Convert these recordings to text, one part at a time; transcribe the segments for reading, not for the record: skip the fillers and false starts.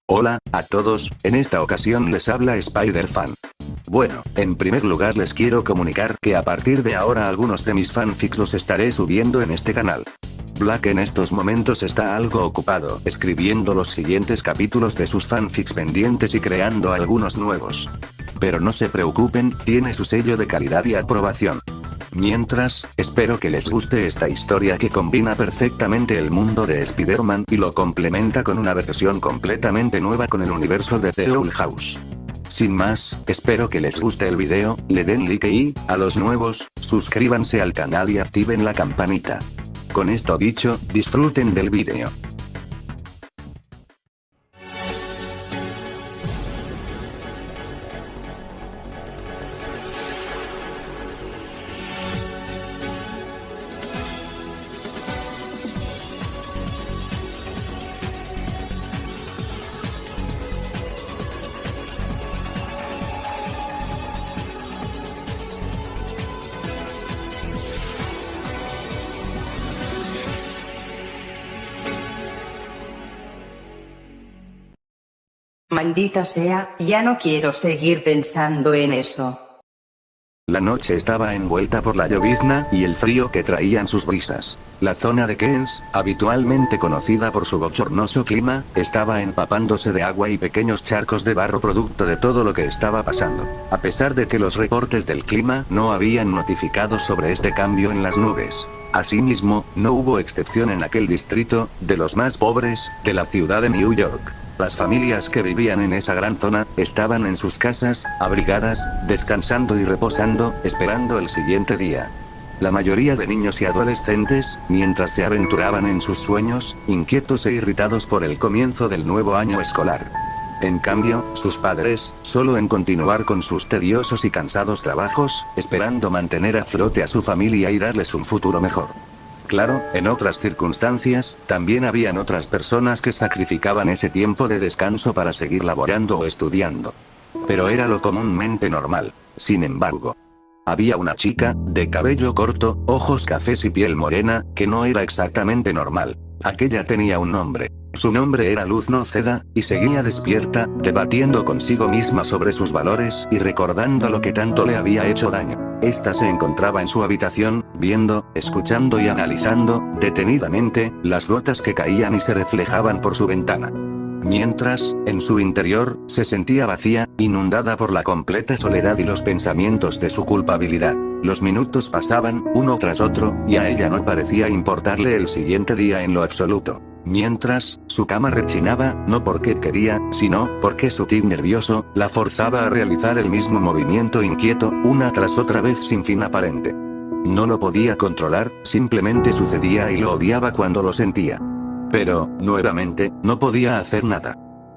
Hola a todos, en esta ocasión les habla Spider-Fan. Bueno, en primer lugar les quiero comunicar que a partir de ahora algunos de mis fanfics los estaré subiendo en este canal. Black en estos momentos está algo ocupado escribiendo los siguientes capítulos de sus fanfics pendientes y creando algunos nuevos. Pero no se preocupen, tiene su sello de calidad y aprobación. Mientras, espero que les guste esta historia que combina perfectamente el mundo de Spider-Man y lo complementa con una versión completamente nueva con el universo de The Owl House. Sin más, espero que les guste el video, le den like y, a los nuevos, suscríbanse al canal y activen la campanita. Con esto dicho, disfruten del video. Maldita sea, ya no quiero seguir pensando en eso. La noche estaba envuelta por la llovizna y el frío que traían sus brisas. La zona de Kens, habitualmente conocida por su bochornoso clima, estaba empapándose de agua y pequeños charcos de barro producto de todo lo que estaba pasando. A pesar de que los reportes del clima no habían notificado sobre este cambio en las nubes. Asimismo, no hubo excepción en aquel distrito, de los más pobres, de la ciudad de New York. Las familias que vivían en esa gran zona, estaban en sus casas, abrigadas, descansando y reposando, esperando el siguiente día. La mayoría de niños y adolescentes, mientras se aventuraban en sus sueños, inquietos e irritados por el comienzo del nuevo año escolar. En cambio, sus padres, solo en continuar con sus tediosos y cansados trabajos, esperando mantener a flote a su familia y darles un futuro mejor. Claro, en otras circunstancias, también habían otras personas que sacrificaban ese tiempo de descanso para seguir laborando o estudiando. Pero era lo comúnmente normal. Sin embargo, había una chica, de cabello corto, ojos cafés y piel morena, que no era exactamente normal. Aquella tenía un nombre. Su nombre era Luz Noceda, y seguía despierta, debatiendo consigo misma sobre sus valores y recordando lo que tanto le había hecho daño. Esta se encontraba en su habitación, viendo, escuchando y analizando, detenidamente, las gotas que caían y se reflejaban por su ventana. Mientras, en su interior, se sentía vacía, inundada por la completa soledad y los pensamientos de su culpabilidad. Los minutos pasaban, uno tras otro, y a ella no parecía importarle el siguiente día en lo absoluto. Mientras, su cama rechinaba, no porque quería, sino porque su tic nervioso, la forzaba a realizar el mismo movimiento inquieto, una tras otra vez sin fin aparente. No lo podía controlar, simplemente sucedía y lo odiaba cuando lo sentía. Pero, nuevamente, no podía hacer nada.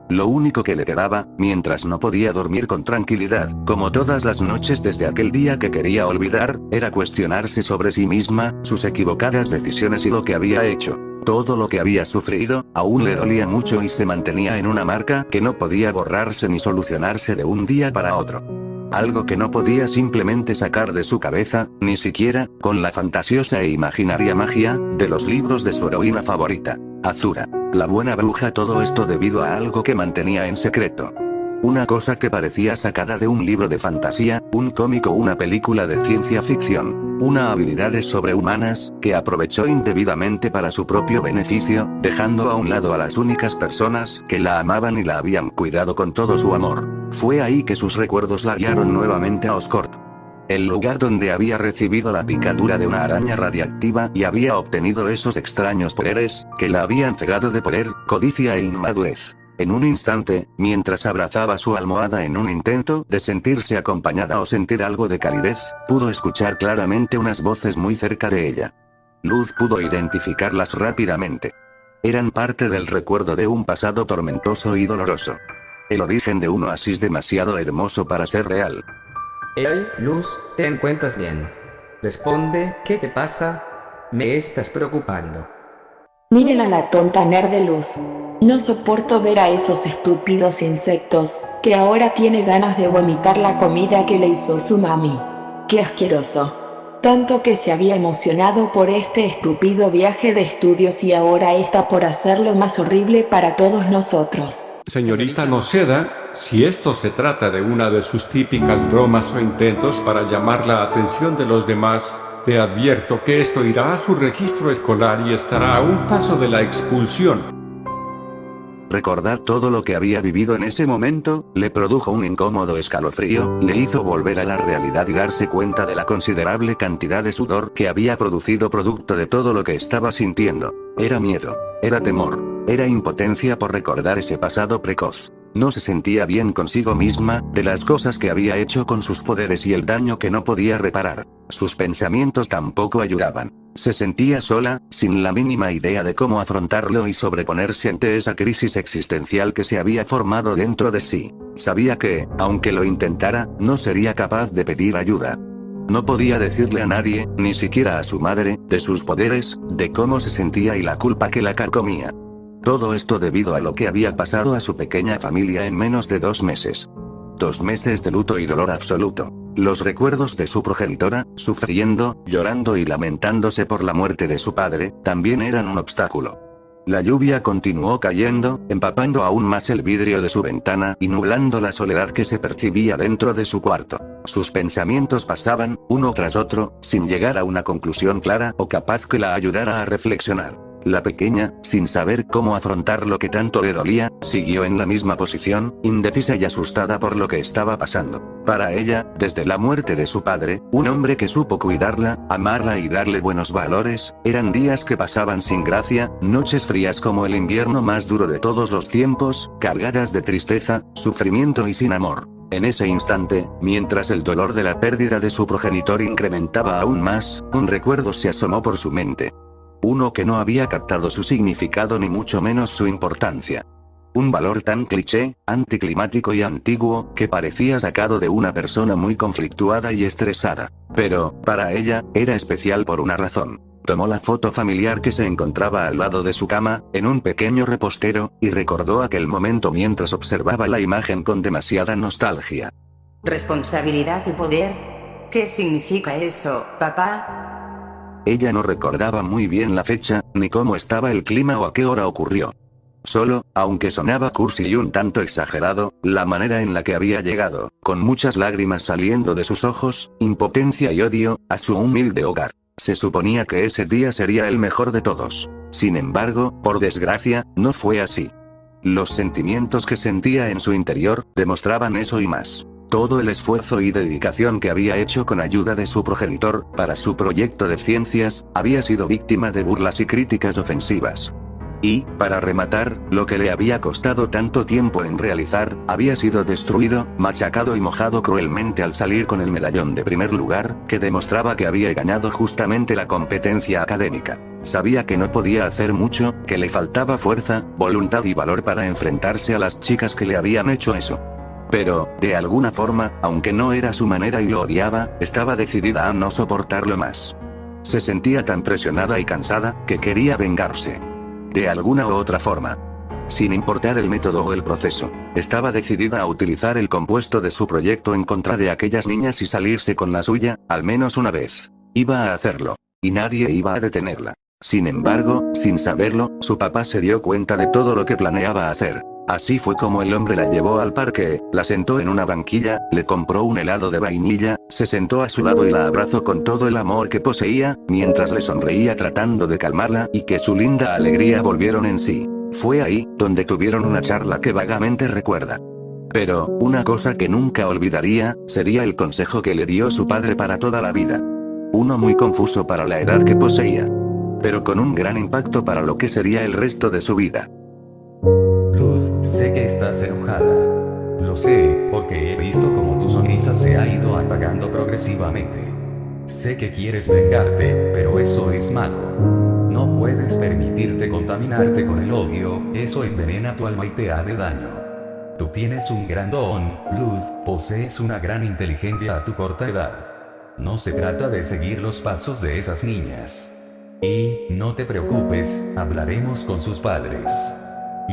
Lo único que le quedaba, mientras no podía dormir con tranquilidad, como todas las noches desde aquel día que quería olvidar, era cuestionarse sobre sí misma, sus equivocadas decisiones y lo que había hecho. Todo lo que había sufrido, aún le dolía mucho y se mantenía en una marca que no podía borrarse ni solucionarse de un día para otro. Algo que no podía simplemente sacar de su cabeza, ni siquiera, con la fantasiosa e imaginaria magia, de los libros de su heroína favorita, Azura, la buena bruja. Todo esto debido a algo que mantenía en secreto. Una cosa que parecía sacada de un libro de fantasía, un cómic o una película de ciencia ficción. Una habilidades sobrehumanas, que aprovechó indebidamente para su propio beneficio, dejando a un lado a las únicas personas que la amaban y la habían cuidado con todo su amor. Fue ahí que sus recuerdos la guiaron nuevamente a Oscorp. El lugar donde había recibido la picadura de una araña radiactiva y había obtenido esos extraños poderes, que la habían cegado de poder, codicia e inmadurez. En un instante, mientras abrazaba su almohada en un intento de sentirse acompañada o sentir algo de calidez, pudo escuchar claramente unas voces muy cerca de ella. Luz pudo identificarlas rápidamente. Eran parte del recuerdo de un pasado tormentoso y doloroso. El origen de un oasis demasiado hermoso para ser real. Hey, Luz, ¿te encuentras bien? Responde, ¿qué te pasa? Me estás preocupando. Miren a la tonta nerd de Luz. No soporto ver a esos estúpidos insectos, que ahora tiene ganas de vomitar la comida que le hizo su mami. ¡Qué asqueroso! Tanto que se había emocionado por este estúpido viaje de estudios y ahora está por hacerlo más horrible para todos nosotros. Señorita Noceda, si esto se trata de una de sus típicas bromas o intentos para llamar la atención de los demás, te advierto que esto irá a su registro escolar y estará a un paso de la expulsión. Recordar todo lo que había vivido en ese momento, le produjo un incómodo escalofrío, le hizo volver a la realidad y darse cuenta de la considerable cantidad de sudor que había producido producto de todo lo que estaba sintiendo. Era miedo, era temor, era impotencia por recordar ese pasado precoz. No se sentía bien consigo misma, de las cosas que había hecho con sus poderes y el daño que no podía reparar. Sus pensamientos tampoco ayudaban. Se sentía sola, sin la mínima idea de cómo afrontarlo y sobreponerse ante esa crisis existencial que se había formado dentro de sí. Sabía que, aunque lo intentara, no sería capaz de pedir ayuda. No podía decirle a nadie, ni siquiera a su madre, de sus poderes, de cómo se sentía y la culpa que la carcomía. Todo esto debido a lo que había pasado a su pequeña familia en menos de 2 meses. 2 meses de luto y dolor absoluto. Los recuerdos de su progenitora, sufriendo, llorando y lamentándose por la muerte de su padre, también eran un obstáculo. La lluvia continuó cayendo, empapando aún más el vidrio de su ventana y nublando la soledad que se percibía dentro de su cuarto. Sus pensamientos pasaban, uno tras otro, sin llegar a una conclusión clara o capaz que la ayudara a reflexionar. La pequeña, sin saber cómo afrontar lo que tanto le dolía, siguió en la misma posición, indecisa y asustada por lo que estaba pasando. Para ella, desde la muerte de su padre, un hombre que supo cuidarla, amarla y darle buenos valores, eran días que pasaban sin gracia, noches frías como el invierno más duro de todos los tiempos, cargadas de tristeza, sufrimiento y sin amor. En ese instante, mientras el dolor de la pérdida de su progenitor incrementaba aún más, un recuerdo se asomó por su mente. Uno que no había captado su significado ni mucho menos su importancia. Un valor tan cliché, anticlimático y antiguo, que parecía sacado de una persona muy conflictuada y estresada. Pero, para ella, era especial por una razón. Tomó la foto familiar que se encontraba al lado de su cama, en un pequeño repostero, y recordó aquel momento mientras observaba la imagen con demasiada nostalgia. Responsabilidad y poder. ¿Qué significa eso, papá? Ella no recordaba muy bien la fecha, ni cómo estaba el clima o a qué hora ocurrió. Solo, aunque sonaba cursi y un tanto exagerado, la manera en la que había llegado, con muchas lágrimas saliendo de sus ojos, impotencia y odio, a su humilde hogar. Se suponía que ese día sería el mejor de todos. Sin embargo, por desgracia, no fue así. Los sentimientos que sentía en su interior, demostraban eso y más. Todo el esfuerzo y dedicación que había hecho con ayuda de su progenitor, para su proyecto de ciencias, había sido víctima de burlas y críticas ofensivas. Y, para rematar, lo que le había costado tanto tiempo en realizar, había sido destruido, machacado y mojado cruelmente al salir con el medallón de primer lugar, que demostraba que había ganado justamente la competencia académica. Sabía que no podía hacer mucho, que le faltaba fuerza, voluntad y valor para enfrentarse a las chicas que le habían hecho eso. Pero, de alguna forma, aunque no era su manera y lo odiaba, estaba decidida a no soportarlo más. Se sentía tan presionada y cansada, que quería vengarse. De alguna u otra forma. Sin importar el método o el proceso, estaba decidida a utilizar el compuesto de su proyecto en contra de aquellas niñas y salirse con la suya, al menos una vez. Iba a hacerlo. Y nadie iba a detenerla. Sin embargo, sin saberlo, su papá se dio cuenta de todo lo que planeaba hacer. Así fue como el hombre la llevó al parque, la sentó en una banquilla, le compró un helado de vainilla, se sentó a su lado y la abrazó con todo el amor que poseía, mientras le sonreía tratando de calmarla y que su linda alegría volvieron en sí. Fue ahí, donde tuvieron una charla que vagamente recuerda. Pero, una cosa que nunca olvidaría, sería el consejo que le dio su padre para toda la vida. Uno muy confuso para la edad que poseía. Pero con un gran impacto para lo que sería el resto de su vida. Luz, sé que estás enojada. Lo sé, porque he visto cómo tu sonrisa se ha ido apagando progresivamente. Sé que quieres vengarte, pero eso es malo. No puedes permitirte contaminarte con el odio, eso envenena tu alma y te hace daño. Tú tienes un gran don, Luz, posees una gran inteligencia a tu corta edad. No se trata de seguir los pasos de esas niñas. Y, no te preocupes, hablaremos con sus padres.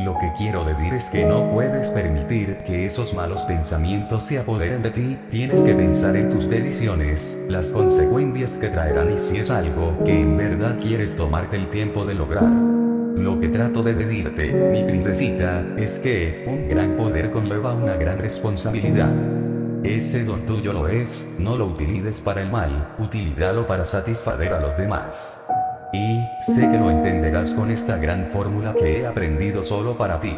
Lo que quiero decir es que no puedes permitir que esos malos pensamientos se apoderen de ti, tienes que pensar en tus decisiones, las consecuencias que traerán y si es algo que en verdad quieres tomarte el tiempo de lograr. Lo que trato de pedirte, mi princesita, es que un gran poder conlleva una gran responsabilidad. Ese don tuyo lo es, no lo utilices para el mal, utilízalo para satisfacer a los demás. Y sé que lo entenderás con esta gran fórmula que he aprendido solo para ti.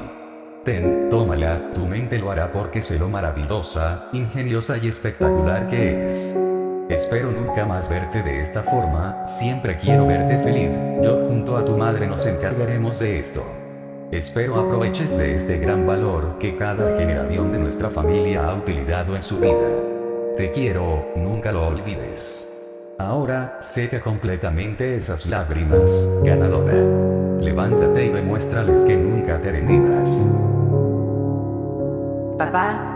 Ten, tómala, tu mente lo hará porque sé lo maravillosa, ingeniosa y espectacular que es. Espero nunca más verte de esta forma, siempre quiero verte feliz, yo junto a tu madre nos encargaremos de esto. Espero aproveches de este gran valor que cada generación de nuestra familia ha utilizado en su vida. Te quiero, nunca lo olvides. Ahora, seca completamente esas lágrimas, ganadora. Levántate y demuéstrales que nunca te rendirás. Papá,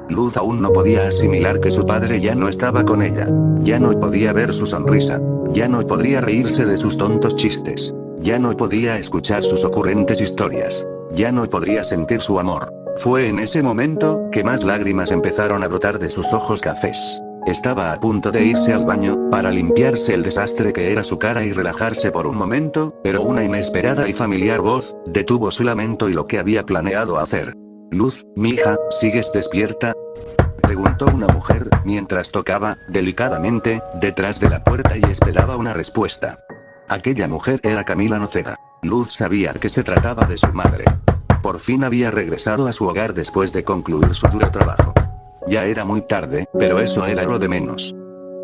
Luz aún no podía asimilar que su padre ya no estaba con ella. Ya no podía ver su sonrisa. Ya no podría reírse de sus tontos chistes. Ya no podía escuchar sus ocurrentes historias. Ya no podría sentir su amor. Fue en ese momento que más lágrimas empezaron a brotar de sus ojos cafés. Estaba a punto de irse al baño, para limpiarse el desastre que era su cara y relajarse por un momento, pero una inesperada y familiar voz detuvo su lamento y lo que había planeado hacer. Luz, mija, ¿sigues despierta?, preguntó una mujer, mientras tocaba, delicadamente, detrás de la puerta y esperaba una respuesta. Aquella mujer era Camila Noceda. Luz sabía que se trataba de su madre. Por fin había regresado a su hogar después de concluir su duro trabajo. Ya era muy tarde, pero eso era lo de menos.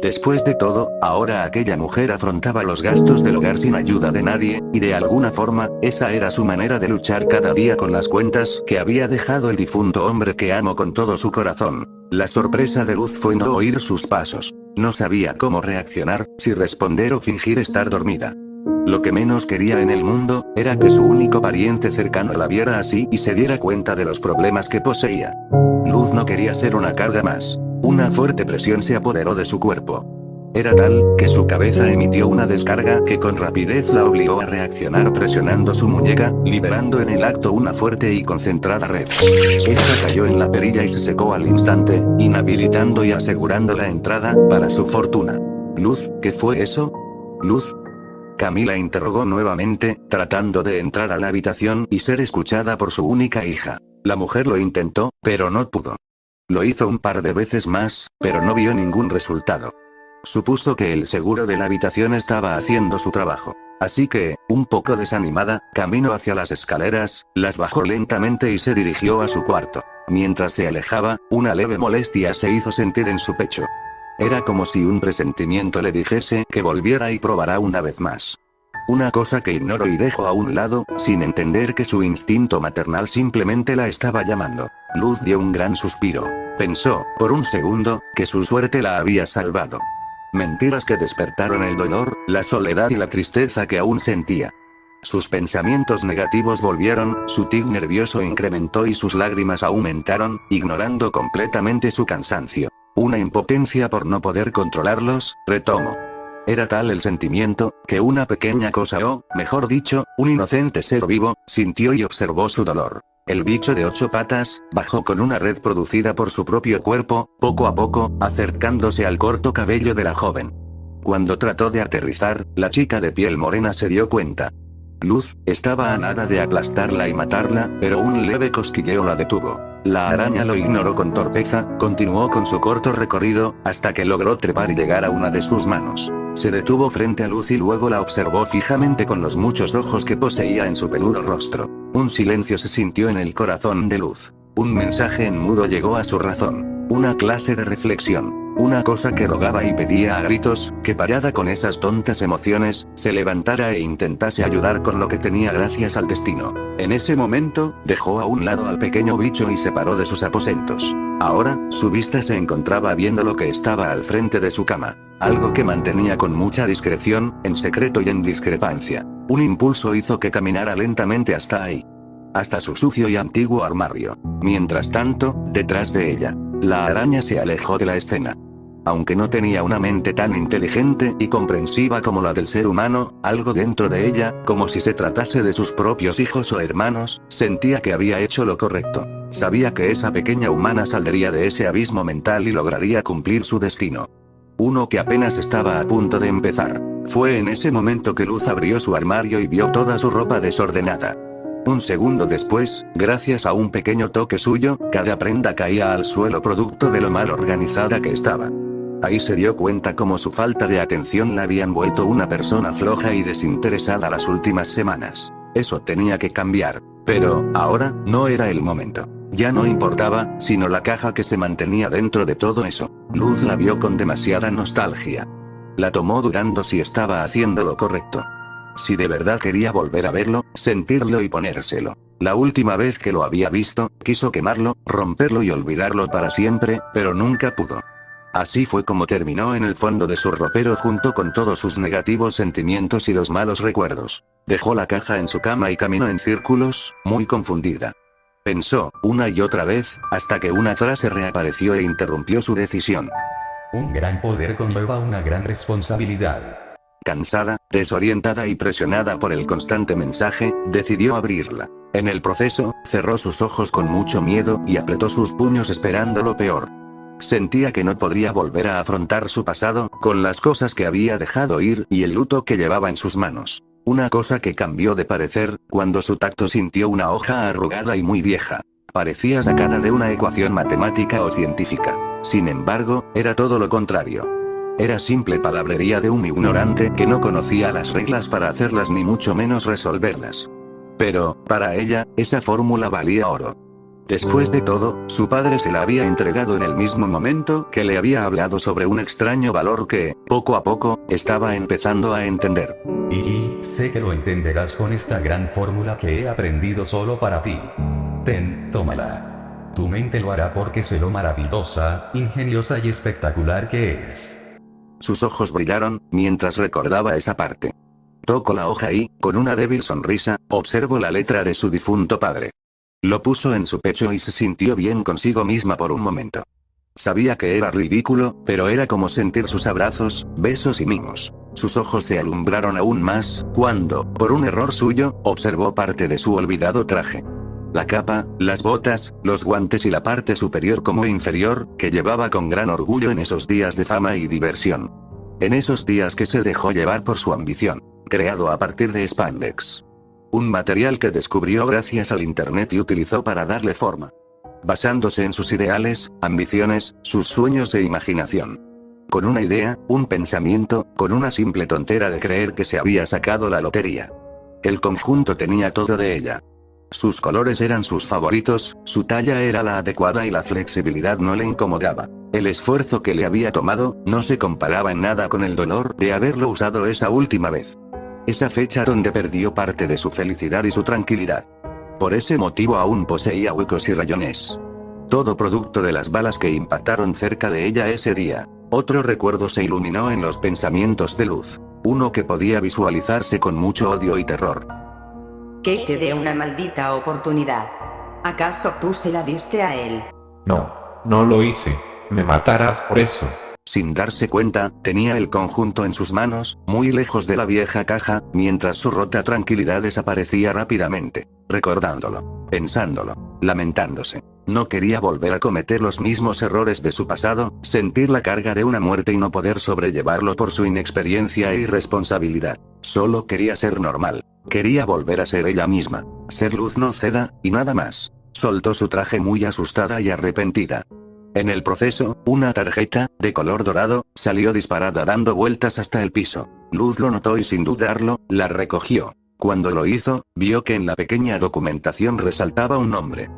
Después de todo, ahora aquella mujer afrontaba los gastos del hogar sin ayuda de nadie, y de alguna forma, esa era su manera de luchar cada día con las cuentas que había dejado el difunto hombre que amó con todo su corazón. La sorpresa de Luz fue no oír sus pasos. No sabía cómo reaccionar, si responder o fingir estar dormida. Lo que menos quería en el mundo, era que su único pariente cercano la viera así y se diera cuenta de los problemas que poseía. Luz no quería ser una carga más. Una fuerte presión se apoderó de su cuerpo. Era tal, que su cabeza emitió una descarga que con rapidez la obligó a reaccionar presionando su muñeca, liberando en el acto una fuerte y concentrada red. Esta cayó en la perilla y se secó al instante, inhabilitando y asegurando la entrada, para su fortuna. Luz, ¿qué fue eso? Luz. Camila interrogó nuevamente, tratando de entrar a la habitación y ser escuchada por su única hija. La mujer lo intentó, pero no pudo. Lo hizo un par de veces más, pero no vio ningún resultado. Supuso que el seguro de la habitación estaba haciendo su trabajo. Así que, un poco desanimada, caminó hacia las escaleras, las bajó lentamente y se dirigió a su cuarto. Mientras se alejaba, una leve molestia se hizo sentir en su pecho. Era como si un presentimiento le dijese que volviera y probara una vez más. Una cosa que ignoró y dejó a un lado, sin entender que su instinto maternal simplemente la estaba llamando. Luz dio un gran suspiro. Pensó, por un segundo, que su suerte la había salvado. Mentiras que despertaron el dolor, la soledad y la tristeza que aún sentía. Sus pensamientos negativos volvieron, su tic nervioso incrementó y sus lágrimas aumentaron, ignorando completamente su cansancio. Una impotencia por no poder controlarlos, retomó. Era tal el sentimiento, que una pequeña cosa o, mejor dicho, un inocente ser vivo, sintió y observó su dolor. El bicho de 8 patas, bajó con una red producida por su propio cuerpo, poco a poco, acercándose al corto cabello de la joven. Cuando trató de aterrizar, la chica de piel morena se dio cuenta. Luz, estaba a nada de aplastarla y matarla, pero un leve cosquilleo la detuvo. La araña lo ignoró con torpeza, continuó con su corto recorrido, hasta que logró trepar y llegar a una de sus manos. Se detuvo frente a Luz y luego la observó fijamente con los muchos ojos que poseía en su peludo rostro. Un silencio se sintió en el corazón de Luz. Un mensaje en mudo llegó a su razón. Una clase de reflexión. Una cosa que rogaba y pedía a gritos, que parada con esas tontas emociones, se levantara e intentase ayudar con lo que tenía gracias al destino. En ese momento, dejó a un lado al pequeño bicho y se paró de sus aposentos. Ahora, su vista se encontraba viendo lo que estaba al frente de su cama. Algo que mantenía con mucha discreción, en secreto y en discrepancia. Un impulso hizo que caminara lentamente hasta ahí. Hasta su sucio y antiguo armario. Mientras tanto, detrás de ella, la araña se alejó de la escena. Aunque no tenía una mente tan inteligente y comprensiva como la del ser humano, algo dentro de ella, como si se tratase de sus propios hijos o hermanos, sentía que había hecho lo correcto. Sabía que esa pequeña humana saldría de ese abismo mental y lograría cumplir su destino. Uno que apenas estaba a punto de empezar. Fue en ese momento que Luz abrió su armario y vio toda su ropa desordenada. Un segundo después, gracias a un pequeño toque suyo, cada prenda caía al suelo producto de lo mal organizada que estaba. Ahí se dio cuenta cómo su falta de atención la habían vuelto una persona floja y desinteresada las últimas semanas. Eso tenía que cambiar. Pero, ahora, no era el momento. Ya no importaba, sino la caja que se mantenía dentro de todo eso. Luz la vio con demasiada nostalgia. La tomó dudando si estaba haciendo lo correcto. Si de verdad quería volver a verlo, sentirlo y ponérselo. La última vez que lo había visto, quiso quemarlo, romperlo y olvidarlo para siempre, pero nunca pudo. Así fue como terminó en el fondo de su ropero junto con todos sus negativos sentimientos y los malos recuerdos. Dejó la caja en su cama y caminó en círculos, muy confundida. Pensó, una y otra vez, hasta que una frase reapareció e interrumpió su decisión. Un gran poder conlleva una gran responsabilidad. Cansada, desorientada y presionada por el constante mensaje, decidió abrirla. En el proceso, cerró sus ojos con mucho miedo y apretó sus puños esperando lo peor. Sentía que no podría volver a afrontar su pasado, con las cosas que había dejado ir y el luto que llevaba en sus manos. Una cosa que cambió de parecer, cuando su tacto sintió una hoja arrugada y muy vieja. Parecía sacada de una ecuación matemática o científica. Sin embargo, era todo lo contrario. Era simple palabrería de un ignorante que no conocía las reglas para hacerlas ni mucho menos resolverlas. Pero, para ella, esa fórmula valía oro. Después de todo, su padre se la había entregado en el mismo momento que le había hablado sobre un extraño valor que, poco a poco, estaba empezando a entender. Y sé que lo entenderás con esta gran fórmula que he aprendido solo para ti. Ten, tómala. Tu mente lo hará porque sé lo maravillosa, ingeniosa y espectacular que es. Sus ojos brillaron, mientras recordaba esa parte. Tocó la hoja y, con una débil sonrisa, observó la letra de su difunto padre. Lo puso en su pecho y se sintió bien consigo misma por un momento. Sabía que era ridículo, pero era como sentir sus abrazos, besos y mimos. Sus ojos se alumbraron aún más, cuando, por un error suyo, observó parte de su olvidado traje. La capa, las botas, los guantes y la parte superior como inferior, que llevaba con gran orgullo en esos días de fama y diversión. En esos días que se dejó llevar por su ambición, creado a partir de spandex. Un material que descubrió gracias al internet y utilizó para darle forma. Basándose en sus ideales, ambiciones, sus sueños e imaginación. Con una idea, un pensamiento, con una simple tontera de creer que se había sacado la lotería. El conjunto tenía todo de ella. Sus colores eran sus favoritos, su talla era la adecuada y la flexibilidad no le incomodaba. El esfuerzo que le había tomado, no se comparaba en nada con el dolor de haberlo usado esa última vez. Esa fecha donde perdió parte de su felicidad y su tranquilidad. Por ese motivo aún poseía huecos y rayones. Todo producto de las balas que impactaron cerca de ella ese día. Otro recuerdo se iluminó en los pensamientos de Luz. Uno que podía visualizarse con mucho odio y terror. Que te dé una maldita oportunidad. ¿Acaso tú se la diste a él? No, no lo hice. Me matarás por eso. Sin darse cuenta, tenía el conjunto en sus manos, muy lejos de la vieja caja, mientras su rota tranquilidad desaparecía rápidamente. Recordándolo, pensándolo, lamentándose. No quería volver a cometer los mismos errores de su pasado, sentir la carga de una muerte y no poder sobrellevarlo por su inexperiencia e irresponsabilidad. Solo quería ser normal. Quería volver a ser ella misma. Ser Luz Noceda, y nada más. Soltó su traje muy asustada y arrepentida. En el proceso, una tarjeta, de color dorado, salió disparada dando vueltas hasta el piso. Luz lo notó y sin dudarlo, la recogió. Cuando lo hizo, vio que en la pequeña documentación resaltaba un nombre.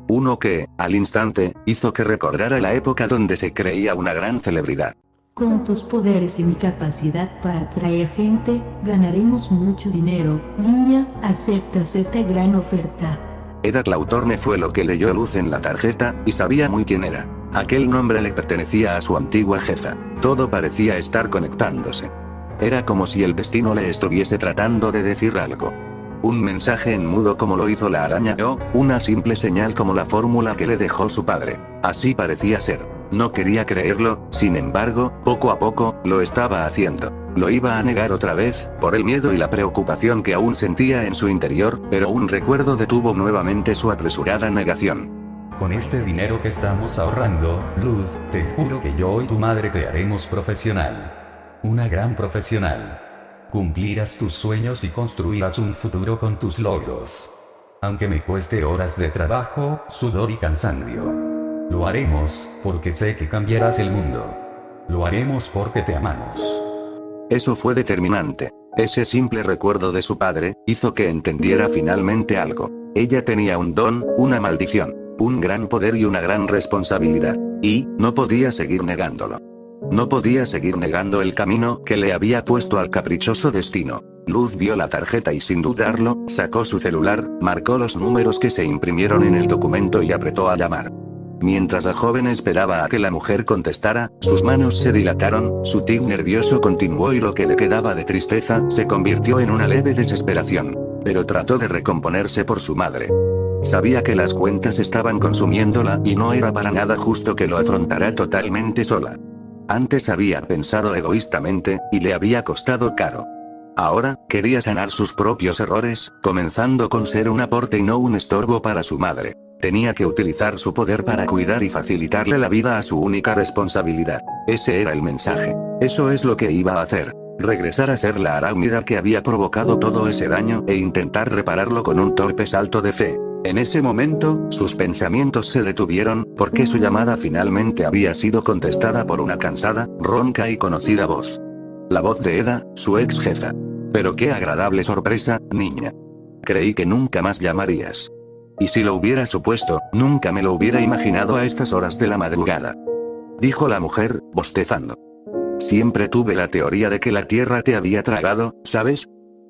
Uno que, al instante, hizo que recordara la época donde se creía una gran celebridad. Con tus poderes y mi capacidad para atraer gente, ganaremos mucho dinero. Niña, ¿aceptas esta gran oferta? Eda Clautorne fue lo que leyó Luz en la tarjeta, y sabía muy quién era. Aquel nombre le pertenecía a su antigua jefa. Todo parecía estar conectándose. Era como si el destino le estuviese tratando de decir algo. Un mensaje en mudo como lo hizo la araña o una simple señal como la fórmula que le dejó su padre. Así parecía ser. No quería creerlo, sin embargo, poco a poco, lo estaba haciendo. Lo iba a negar otra vez, por el miedo y la preocupación que aún sentía en su interior, pero un recuerdo detuvo nuevamente su apresurada negación. Con este dinero que estamos ahorrando, Luz, te juro que yo y tu madre te haremos profesional. Una gran profesional. Cumplirás tus sueños y construirás un futuro con tus logros. Aunque me cueste horas de trabajo, sudor y cansancio. Lo haremos, porque sé que cambiarás el mundo. Lo haremos porque te amamos. Eso fue determinante. Ese simple recuerdo de su padre, hizo que entendiera finalmente algo. Ella tenía un don, una maldición, un gran poder y una gran responsabilidad. Y, no podía seguir negándolo. No podía seguir negando el camino que le había puesto al caprichoso destino. Luz vio la tarjeta y sin dudarlo, sacó su celular, marcó los números que se imprimieron en el documento y apretó a llamar. Mientras la joven esperaba a que la mujer contestara, sus manos se dilataron, su tic nervioso continuó y lo que le quedaba de tristeza se convirtió en una leve desesperación. Pero trató de recomponerse por su madre. Sabía que las cuentas estaban consumiéndola y no era para nada justo que lo afrontara totalmente sola. Antes había pensado egoístamente, y le había costado caro. Ahora, quería sanar sus propios errores, comenzando con ser un aporte y no un estorbo para su madre. Tenía que utilizar su poder para cuidar y facilitarle la vida a su única responsabilidad. Ese era el mensaje. Eso es lo que iba a hacer. Regresar a ser la arácnida que había provocado todo ese daño e intentar repararlo con un torpe salto de fe. En ese momento, sus pensamientos se detuvieron, porque su llamada finalmente había sido contestada por una cansada, ronca y conocida voz. La voz de Eda, su ex jefa. Pero qué agradable sorpresa, niña. Creí que nunca más llamarías. Y si lo hubiera supuesto, nunca me lo hubiera imaginado a estas horas de la madrugada. Dijo la mujer, bostezando. Siempre tuve la teoría de que la tierra te había tragado, ¿sabes?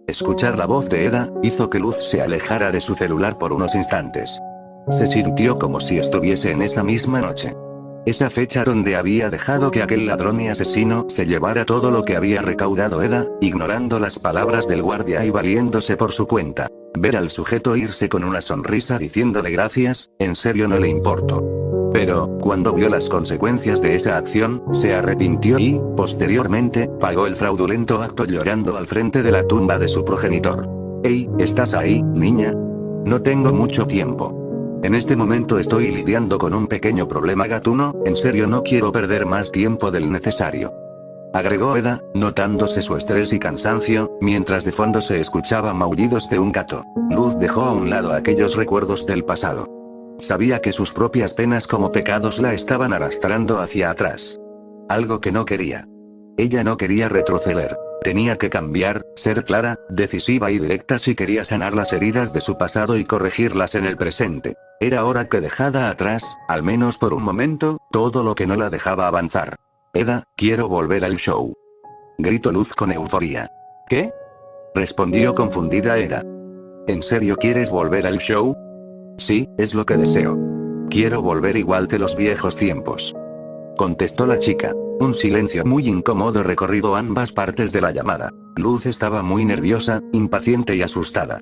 Escuchar la voz de Eda, hizo que Luz se alejara de su celular por unos instantes. Se sintió como si estuviese en esa misma noche. Esa fecha donde había dejado que aquel ladrón y asesino se llevara todo lo que había recaudado Eda, ignorando las palabras del guardia y valiéndose por su cuenta. Ver al sujeto irse con una sonrisa diciéndole gracias, en serio no le importó. Pero, cuando vio las consecuencias de esa acción, se arrepintió y, posteriormente, pagó el fraudulento acto llorando al frente de la tumba de su progenitor. Hey, ¿estás ahí, niña? No tengo mucho tiempo. En este momento estoy lidiando con un pequeño problema gatuno, en serio no quiero perder más tiempo del necesario. Agregó Eda, notándose su estrés y cansancio, mientras de fondo se escuchaban maullidos de un gato. Luz dejó a un lado aquellos recuerdos del pasado. Sabía que sus propias penas como pecados la estaban arrastrando hacia atrás. Algo que no quería. Ella no quería retroceder. Tenía que cambiar, ser clara, decisiva y directa si quería sanar las heridas de su pasado y corregirlas en el presente. Era hora que dejara atrás, al menos por un momento, todo lo que no la dejaba avanzar. Eda, quiero volver al show. Gritó Luz con euforia. ¿Qué? Respondió confundida Eda. ¿En serio quieres volver al show? Sí, es lo que deseo. Quiero volver igual que los viejos tiempos. Contestó la chica. Un silencio muy incómodo recorrió ambas partes de la llamada. Luz estaba muy nerviosa, impaciente y asustada.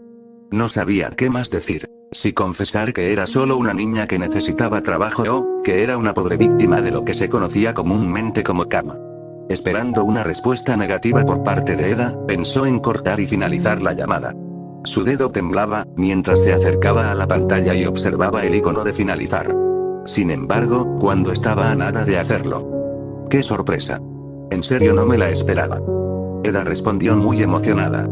No sabía qué más decir. Si confesar que era solo una niña que necesitaba trabajo o que era una pobre víctima de lo que se conocía comúnmente como cama. Esperando una respuesta negativa por parte de Eda, pensó en cortar y finalizar la llamada. Su dedo temblaba, mientras se acercaba a la pantalla y observaba el icono de finalizar. Sin embargo, cuando estaba a nada de hacerlo. ¡Qué sorpresa! En serio no me la esperaba. Eda respondió muy emocionada.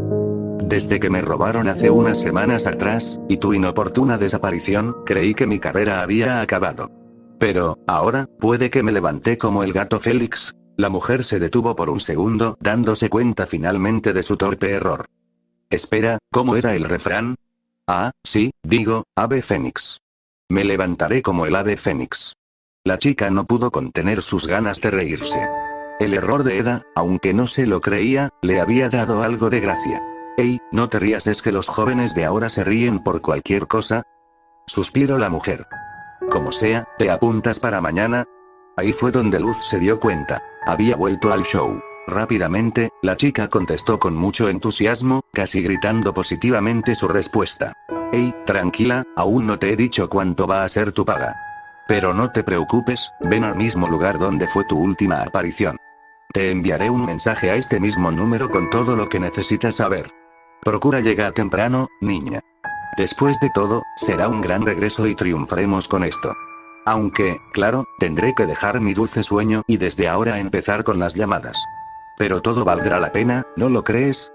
Desde que me robaron hace unas semanas atrás, y tu inoportuna desaparición, creí que mi carrera había acabado. Pero, ahora, puede que me levanté como el gato Félix. La mujer se detuvo por un segundo, dándose cuenta finalmente de su torpe error. Espera, ¿cómo era el refrán? Ah, sí, digo, ave fénix. Me levantaré como el ave fénix. La chica no pudo contener sus ganas de reírse. El error de Eda, aunque no se lo creía, le había dado algo de gracia. Ey, no te rías, es que los jóvenes de ahora se ríen por cualquier cosa. Suspiró la mujer. Como sea, ¿te apuntas para mañana? Ahí fue donde Luz se dio cuenta. Había vuelto al show. Rápidamente, la chica contestó con mucho entusiasmo, casi gritando positivamente su respuesta. Hey, tranquila, aún no te he dicho cuánto va a ser tu paga. Pero no te preocupes, ven al mismo lugar donde fue tu última aparición. Te enviaré un mensaje a este mismo número con todo lo que necesitas saber. Procura llegar temprano, niña. Después de todo, será un gran regreso y triunfaremos con esto. Aunque, claro, tendré que dejar mi dulce sueño y desde ahora empezar con las llamadas. Pero todo valdrá la pena, ¿no lo crees?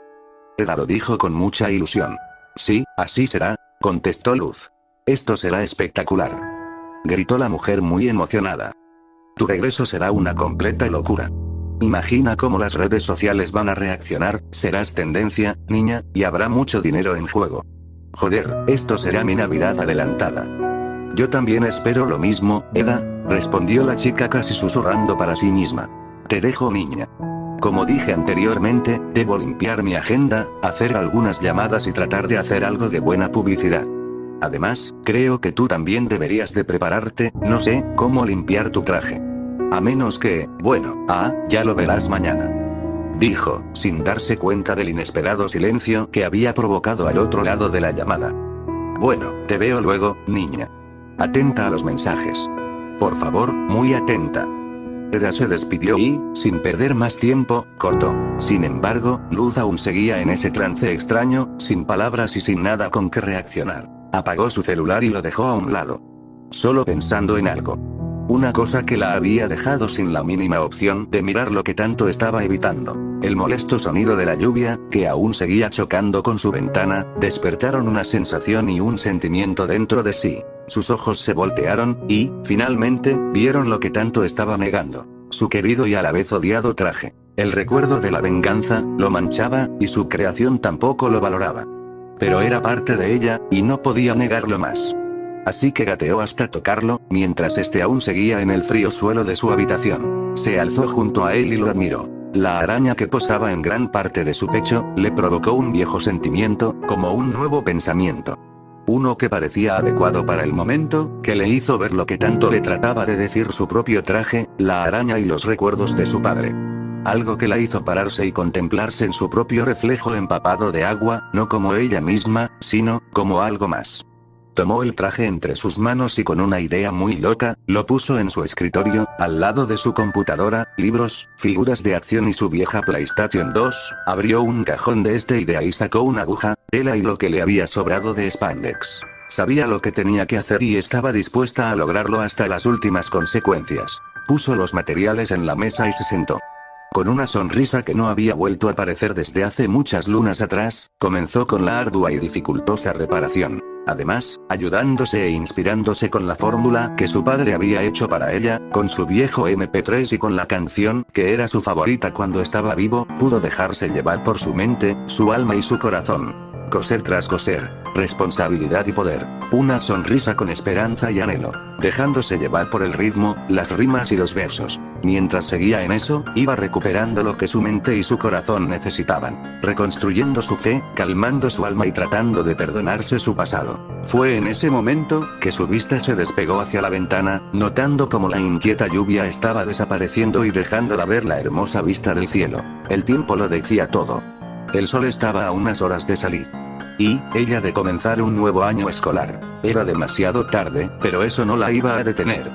Eda lo dijo con mucha ilusión. Sí, así será, contestó Luz. Esto será espectacular. Gritó la mujer muy emocionada. Tu regreso será una completa locura. Imagina cómo las redes sociales van a reaccionar, serás tendencia, niña, y habrá mucho dinero en juego. Joder, esto será mi Navidad adelantada. Yo también espero lo mismo, Eda, respondió la chica casi susurrando para sí misma. Te dejo, niña. Como dije anteriormente, debo limpiar mi agenda, hacer algunas llamadas y tratar de hacer algo de buena publicidad. Además, creo que tú también deberías de prepararte, no sé, cómo limpiar tu traje. A menos que, bueno, ya lo verás mañana. Dijo, sin darse cuenta del inesperado silencio que había provocado al otro lado de la llamada. Bueno, te veo luego, niña. Atenta a los mensajes. Por favor, muy atenta. Eda se despidió y, sin perder más tiempo, cortó. Sin embargo, Luz aún seguía en ese trance extraño, sin palabras y sin nada con que reaccionar. Apagó su celular y lo dejó a un lado. Solo pensando en algo. Una cosa que la había dejado sin la mínima opción de mirar lo que tanto estaba evitando. El molesto sonido de la lluvia, que aún seguía chocando con su ventana, despertaron una sensación y un sentimiento dentro de sí. Sus ojos se voltearon, y, finalmente, vieron lo que tanto estaba negando. Su querido y a la vez odiado traje. El recuerdo de la venganza, lo manchaba, y su creación tampoco lo valoraba. Pero era parte de ella, y no podía negarlo más. Así que gateó hasta tocarlo, mientras este aún seguía en el frío suelo de su habitación. Se alzó junto a él y lo admiró. La araña que posaba en gran parte de su pecho, le provocó un viejo sentimiento, como un nuevo pensamiento. Uno que parecía adecuado para el momento, que le hizo ver lo que tanto le trataba de decir su propio traje, la araña y los recuerdos de su padre. Algo que la hizo pararse y contemplarse en su propio reflejo empapado de agua, no como ella misma, sino, como algo más. Tomó el traje entre sus manos y con una idea muy loca, lo puso en su escritorio, al lado de su computadora, libros, figuras de acción y su vieja PlayStation 2, abrió un cajón de este y de ahí sacó una aguja, tela y lo que le había sobrado de spandex. Sabía lo que tenía que hacer y estaba dispuesta a lograrlo hasta las últimas consecuencias. Puso los materiales en la mesa y se sentó. Con una sonrisa que no había vuelto a aparecer desde hace muchas lunas atrás, comenzó con la ardua y dificultosa reparación. Además, ayudándose e inspirándose con la fórmula que su padre había hecho para ella, con su viejo MP3 y con la canción que era su favorita cuando estaba vivo, pudo dejarse llevar por su mente, su alma y su corazón. Coser tras coser, responsabilidad y poder, una sonrisa con esperanza y anhelo, dejándose llevar por el ritmo, las rimas y los versos. Mientras seguía en eso, iba recuperando lo que su mente y su corazón necesitaban, reconstruyendo su fe, calmando su alma y tratando de perdonarse su pasado. Fue en ese momento que su vista se despegó hacia la ventana, notando cómo la inquieta lluvia estaba desapareciendo y dejándola ver la hermosa vista del cielo. El tiempo lo decía todo. El sol estaba a unas horas de salir. Y, ella de comenzar un nuevo año escolar. Era demasiado tarde, pero eso no la iba a detener.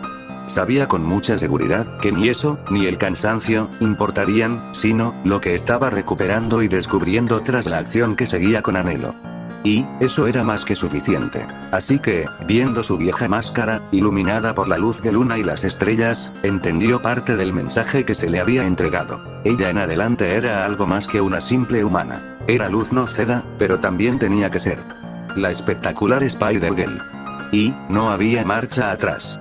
Sabía con mucha seguridad que ni eso, ni el cansancio, importarían, sino, lo que estaba recuperando y descubriendo tras la acción que seguía con anhelo. Y, eso era más que suficiente. Así que, viendo su vieja máscara, iluminada por la luz de luna y las estrellas, entendió parte del mensaje que se le había entregado. Ella en adelante era algo más que una simple humana. Era Luz Noceda, pero también tenía que ser la espectacular Spider-Girl. Y, no había marcha atrás.